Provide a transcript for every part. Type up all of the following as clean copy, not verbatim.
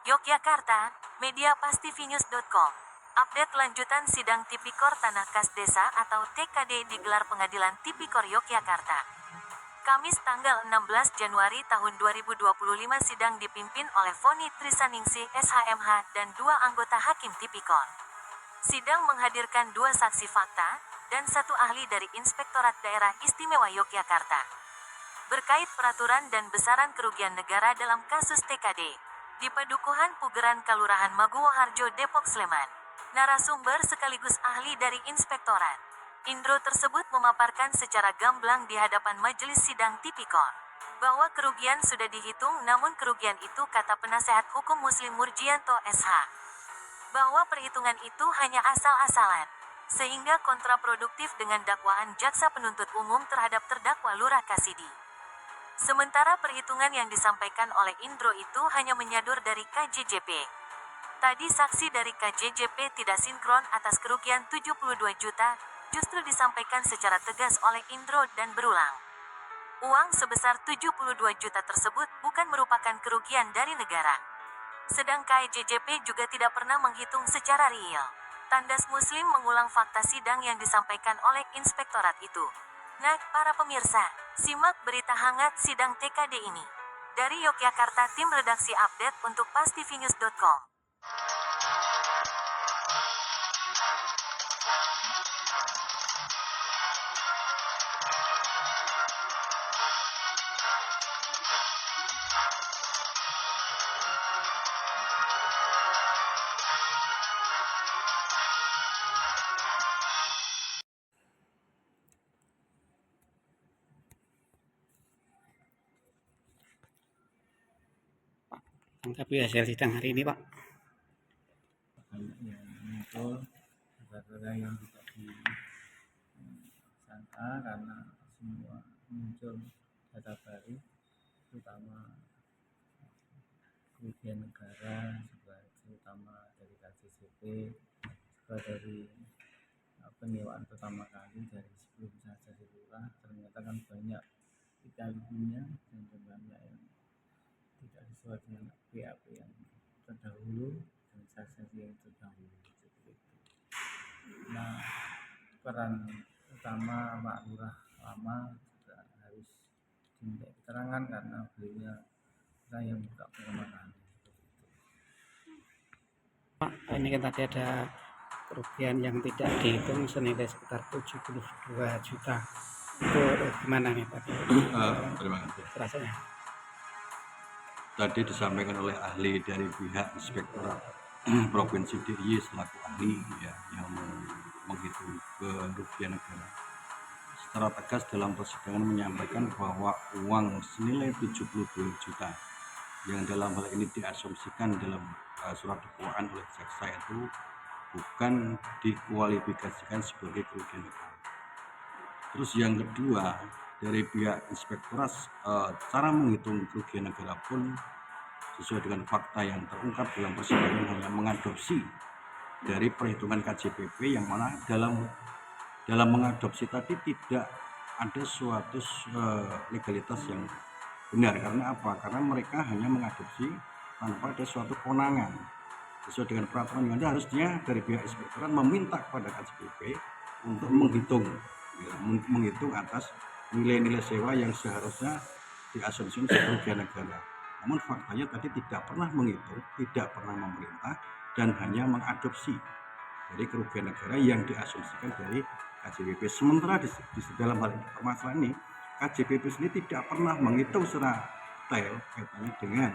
Yogyakarta, mediapastivinews.com. Update lanjutan sidang Tipikor Tanah Kas Desa atau TKD digelar Pengadilan Tipikor Yogyakarta. Kamis tanggal 16 Januari tahun 2025 sidang dipimpin oleh Foni Trisaningsih SHMH dan 2 anggota Hakim Tipikor. Sidang menghadirkan 2 saksi fakta dan 1 ahli dari Inspektorat Daerah Istimewa Yogyakarta. Berkait peraturan dan besaran kerugian negara dalam kasus TKD di Padukuhan Pugeran Kalurahan Maguwoharjo Depok Sleman. Narasumber sekaligus ahli dari Inspektorat Indro tersebut memaparkan secara gamblang di hadapan majelis sidang Tipikor bahwa kerugian sudah dihitung, namun kerugian itu, kata penasehat hukum Muslim Murjianto SH, bahwa perhitungan itu hanya asal-asalan sehingga kontraproduktif dengan dakwaan jaksa penuntut umum terhadap terdakwa Lurah Kasidi. Sementara perhitungan yang disampaikan oleh Indro itu hanya menyadur dari KJJP. Tadi saksi dari KJJP tidak sinkron atas kerugian 72 juta, justru disampaikan secara tegas oleh Indro dan berulang. Uang sebesar 72 juta tersebut bukan merupakan kerugian dari negara. Sedang KJJP juga tidak pernah menghitung secara real. Tandas Muslim mengulang fakta sidang yang disampaikan oleh Inspektorat itu. Nah, para pemirsa, simak berita hangat sidang TKD ini. Dari Yogyakarta, tim redaksi update untuk pastivinews.com. Tanggapi hasil sidang hari ini, Pak. Banyak yang muncul data-data yang tidak disangka karena semua muncul data baru, terutama kerugian negara, terutama dari KJJP, juga dari penyewaan pertama kali dari sebelum saja Lurah, ternyata kan banyak dikalinya dan banyak yang tidak sesuai dengan BAP yang terdahulu dan saksi yang terdahulu seperti itu. Nah, peran utama Pak Lurah lama juga harus diminta keterangan karena beliau yang buka pertama kali. Pak, ini kan tadi ada kerugian yang tidak dihitung senilai sekitar 72 juta. Itu gimana nih, Pak? Terima kasih. Rasanya. Tadi disampaikan oleh ahli dari pihak Inspektorat Provinsi DIY selaku ahli yang menghitung kerugian negara. Secara tegas dalam persidangan menyampaikan bahwa uang senilai 72 juta yang dalam hal ini diasumsikan dalam surat dakwaan oleh jaksa itu bukan dikualifikasikan sebagai kerugian negara. Terus yang kedua, dari pihak Inspektorat cara menghitung kerugian negara pun sesuai dengan fakta yang terungkap dalam persidangan hanya mengadopsi dari perhitungan KJPP yang mana dalam mengadopsi tadi tidak ada suatu legalitas yang benar. Karena apa? Karena mereka hanya mengadopsi tanpa ada suatu kewenangan. Sesuai dengan peraturan yang ada, harusnya dari pihak Inspektorat meminta kepada KJPP untuk menghitung atas nilai-nilai sewa yang seharusnya diasumsikan sebagai kerugian negara. Namun faktanya tadi tidak pernah menghitung, tidak pernah memerintah, dan hanya mengadopsi dari kerugian negara yang diasumsikan dari KJPP. Sementara di dalam hal permasalahan ini, KJPP sendiri tidak pernah menghitung secara detail kaitannya dengan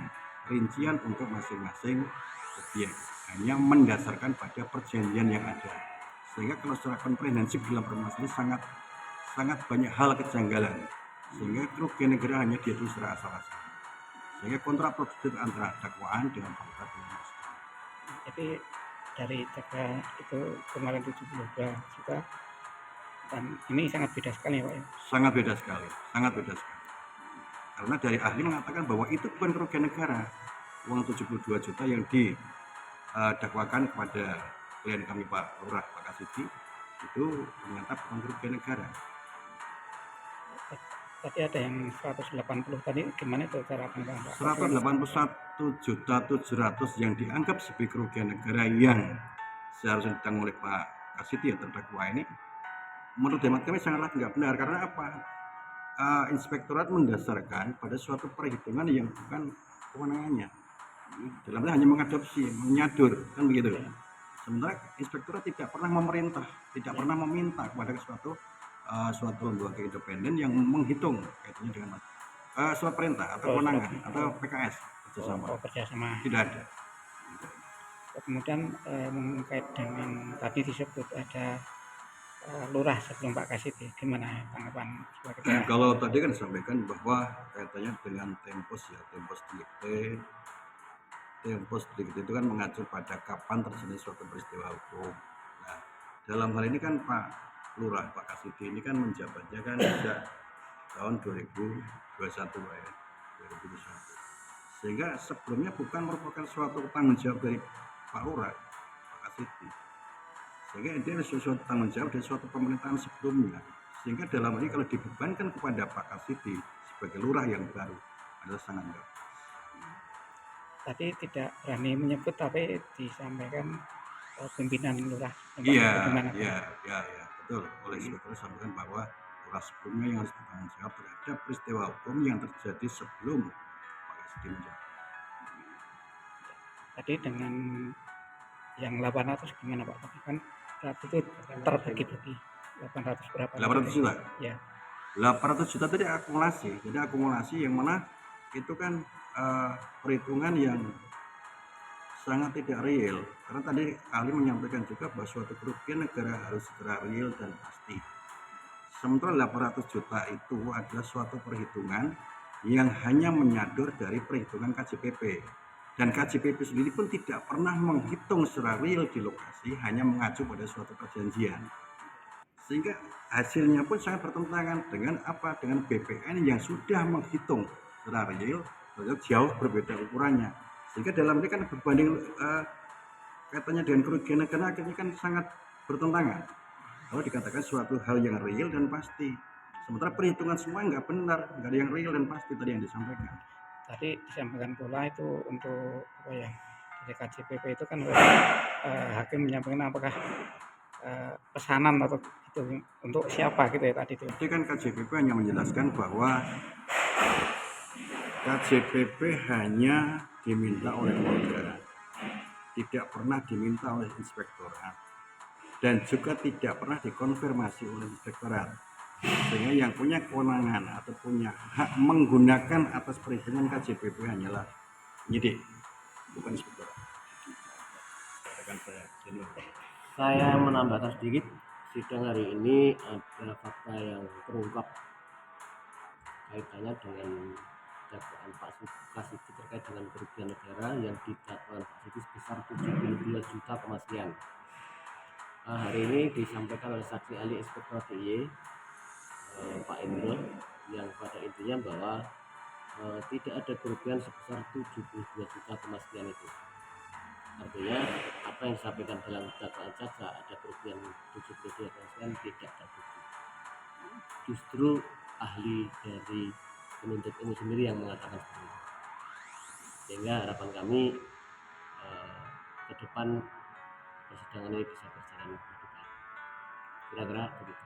rincian untuk masing-masing objek, hanya mendasarkan pada perjanjian yang ada. Sehingga kalau secara komprehensif dalam permasalahan ini sangat banyak hal kejanggalan, sehingga kerugian negara hanya dihitung secara asal-asalan, sehingga kontraproduktif antara dakwaan dengan fakta persidangan. Jadi dari jaksa itu kemarin 72 juta dan ini sangat beda sekali, Pak. Sangat beda sekali. Karena dari ahli mengatakan bahwa itu bukan kerugian negara. Uang 72 juta yang didakwakan kepada klien kami Pak Lurah Pak Kasidi itu ternyata bukan kerugian negara. Tadi ada yang 180 tadi, gimana itu cara penerapan Pak? 181.700.000 yang dianggap sebagai kerugian negara yang seharusnya ditanggung oleh Pak Kasidi ya terdakwa ini, menurut hemat kami sangatlah nggak benar. Karena apa? Inspektorat mendasarkan pada suatu perhitungan yang bukan kewenangannya. Dalamnya hanya mengadopsi, menyadur, kan begitu. Sementara inspektorat tidak pernah memerintah, tidak pernah meminta kepada suatu lembaga independen yang menghitung kaitannya dengan surat perintah atau kewenangan atau PKS kerjasama. Kerjasama. Tidak ada. Kemudian mengkait dengan tadi disebut ada lurah sebelum Pak Kasidi, gimana tanggapan sebagai pihak? Kalau tadi kan disampaikan bahwa kaitannya dengan Tempos ya, Tempos Delikte itu kan mengacu pada kapan terjadi suatu peristiwa hukum. Nah, dalam hal ini kan Pak Lurah, Pak Kasidi ini kan menjabatnya kan sejak tahun 2021 ya, 2021. Sehingga sebelumnya bukan merupakan suatu tanggung jawab dari Pak Lurah, Pak Kasidi. Sehingga ini adalah suatu tanggung jawab dari suatu pemerintahan sebelumnya. Sehingga dalam hal ini kalau dibebankan kepada Pak Kasidi sebagai lurah yang baru adalah sangat enggak. Tadi tidak berani menyebut tapi disampaikan pimpinan lurah. Iya, betul. Oleh sebab itu sampaikan bahwa lurah sebelumnya yang harus bertanggung jawab terhadap peristiwa hukum yang terjadi sebelum Pak Kasidi menjabat. Tadi dengan yang 800 gimana Pak? Tadi kan saat itu terbagi-bagi 800 berapa? 800 juta? Ya. 800 juta tadi akumulasi. Jadi akumulasi yang mana itu kan perhitungan yang sangat tidak real. Karena tadi ahli menyampaikan juga bahwa suatu kerugian negara harus segera real dan pasti. Sementara 800 juta itu adalah suatu perhitungan yang hanya menyadur dari perhitungan KJPP. Dan KJPP sendiri pun tidak pernah menghitung secara real di lokasi, hanya mengacu pada suatu perjanjian. Sehingga hasilnya pun sangat bertentangan dengan apa? Dengan BPN yang sudah menghitung secara real, jauh berbeda ukurannya. Sehingga dalam ini kan berbanding kaitannya dengan kerugian negara akhirnya kan sangat bertentangan. Kalau dikatakan suatu hal yang real dan pasti, sementara perhitungan semua nggak benar, nggak ada yang real dan pasti tadi yang disampaikan. Tadi disampaikan pula itu untuk apa ya? Dari KJPP itu kan hakim menyampaikan apakah pesanan atau itu untuk siapa gitu ya tadi itu. Jadi kan KJPP hanya menjelaskan bahwa KJPP hanya diminta oleh Polda, tidak pernah diminta oleh inspektorat, dan juga tidak pernah dikonfirmasi oleh inspektorat. Sehingga yang punya kewenangan atau punya hak menggunakan atas perhitungan KJPP hanyalah penyidik, bukan inspektorat. Saya menambahkan sedikit, sidang hari ini ada fakta yang terungkap kaitannya dengan dakwaan Pak Kasidi terkait dengan kerugian negara yang didakwakan Pak Kasidi sebesar 72 juta sekian. Hari ini disampaikan oleh saksi ahli Inspektorat DIY Pak Indro yang pada intinya bahwa tidak ada kerugian sebesar 72 juta sekian itu. Artinya apa yang disampaikan dalam dakwaan jaksa ada kerugian 72 sekian tidak terbukti. Justru ahli dari penuntut umum sendiri yang mengatakan seperti itu. Sehingga harapan kami ke depan persidangan ini bisa berjalan lebih baik. Kira-kira begitu.